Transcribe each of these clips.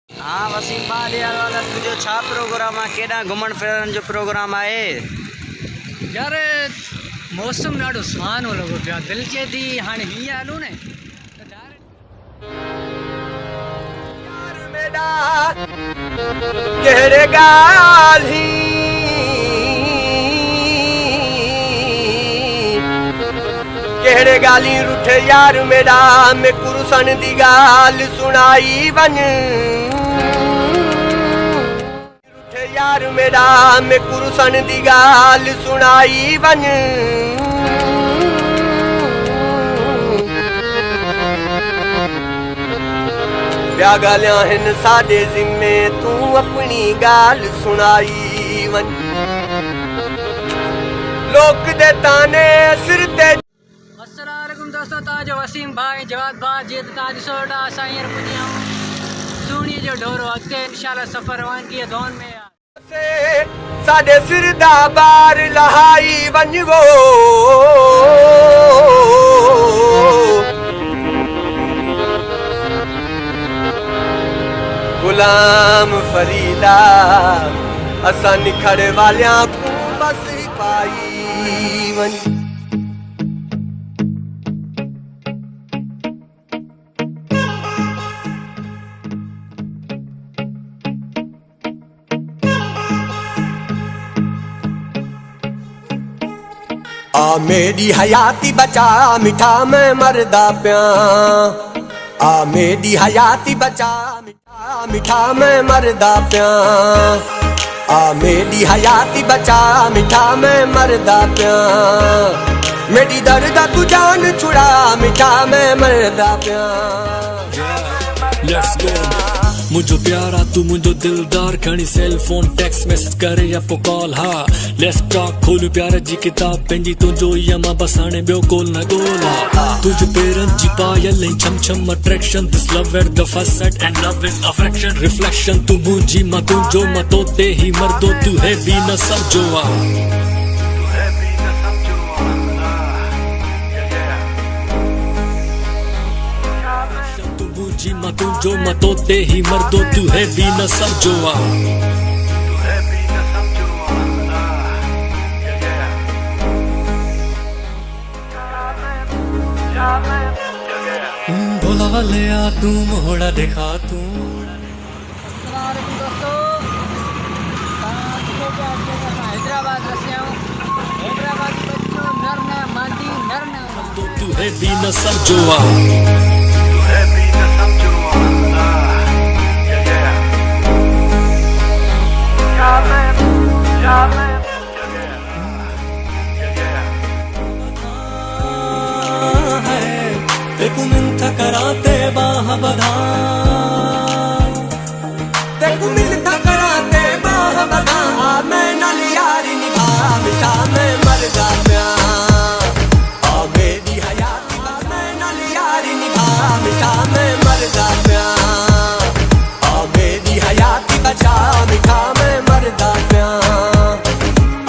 हाँ वसीम भाई वाला तुझो छा प्रोग्राम आहे केॾां घुमण फिरण जो प्रोग्राम आहे यार मौसम ॾाढो सुहानो लॻो पियो आहे दिलि चए थी हाणे हीअं हलूं न कहिड़े ॻाल्हि कहिड़े ॻाल्हि रुठे यार मेरा में कुरुसन दी ॻाल्हि सुणाई वञ रुठे यार मेरा में कुरुसन दी ॻाल्हि सुणाई वञ ॿिया ॻाल्हियां आहिनि साॾे ज़िम्मे तूं अपनी ॻाल्हि सुणाई वञ लोक दे ताने सिर ते अस्सलाम वालेकुम दोस्तों ताजो वसीम भाई जवाद भाई जी ताज सोडा असां हींअर पुॼी आहियूं सूणी जो ढोरो अॻिते इंशाल्लाह सफ़र रवानगी दौन में साॾे सिर दा बार लहाई वञ वो गुलाम फरीदा असां निखड़ वालियां को बस पाई वञ आ मेरी हयाती बचा मिठा मैं मरदा प्या आ मेरी हयाती बचा मिठा मैं मरदा प्या आ मेरी हयाती बचा मिठा मैं मरदा प्या मेरी दर्द तू जान छुड़ा मिठा मैं मरदा प्या Let's go मुझो प्यारा तू मुझो दिलदार खणी सेल फोन टेक्स्ट मैसेज करे या पो कॉल हा लेट्स टॉक खोलू प्यार जी किताब पंहिंजी तुंहिंजो यमा बस हाणे ॿियो कोल न ॻोल्हा तुझ पेरनि जी पायल छम छम attraction this love at the first sight and love is affection reflection तू मुंहिंजी मां तुंहिंजो मां तो ते ही मरदो तू है बि न समझो आ जी मां तुझो मां तो ते ही मरदो तू है भी न समझो आ भोला ले आ तू मोड़ा देखा तू हैदराबाद तू है भी न समझो आ तेकू मिलता कराते बाह बधा तेकू मिलता कराते बाह बधा मैं नल यारी निभा मिठा मैं मरदा प्या आ मेरी हयाती मैं नल यारी निभा मिठा मैं मरदा प्या आ मेरी हयाती बचा मिठा मैं मरदा प्या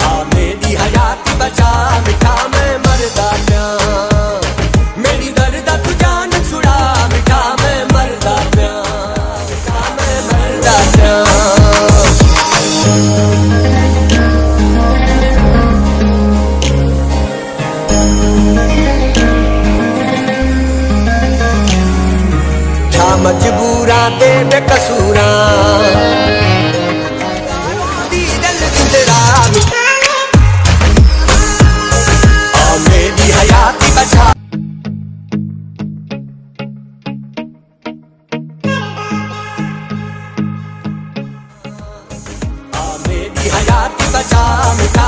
आ मेरी हयाती बचा मिठा मैं मरदा प्या मेरी दर्द तू जान छुड़ा मिठा मैं मरदा प्या मिठा मैं मरदा प्या छा मजबूरा ते बेकसूरा दी दिल गुजरा आ मेरी हयाती बचा मेरी हयाती बचा मिठा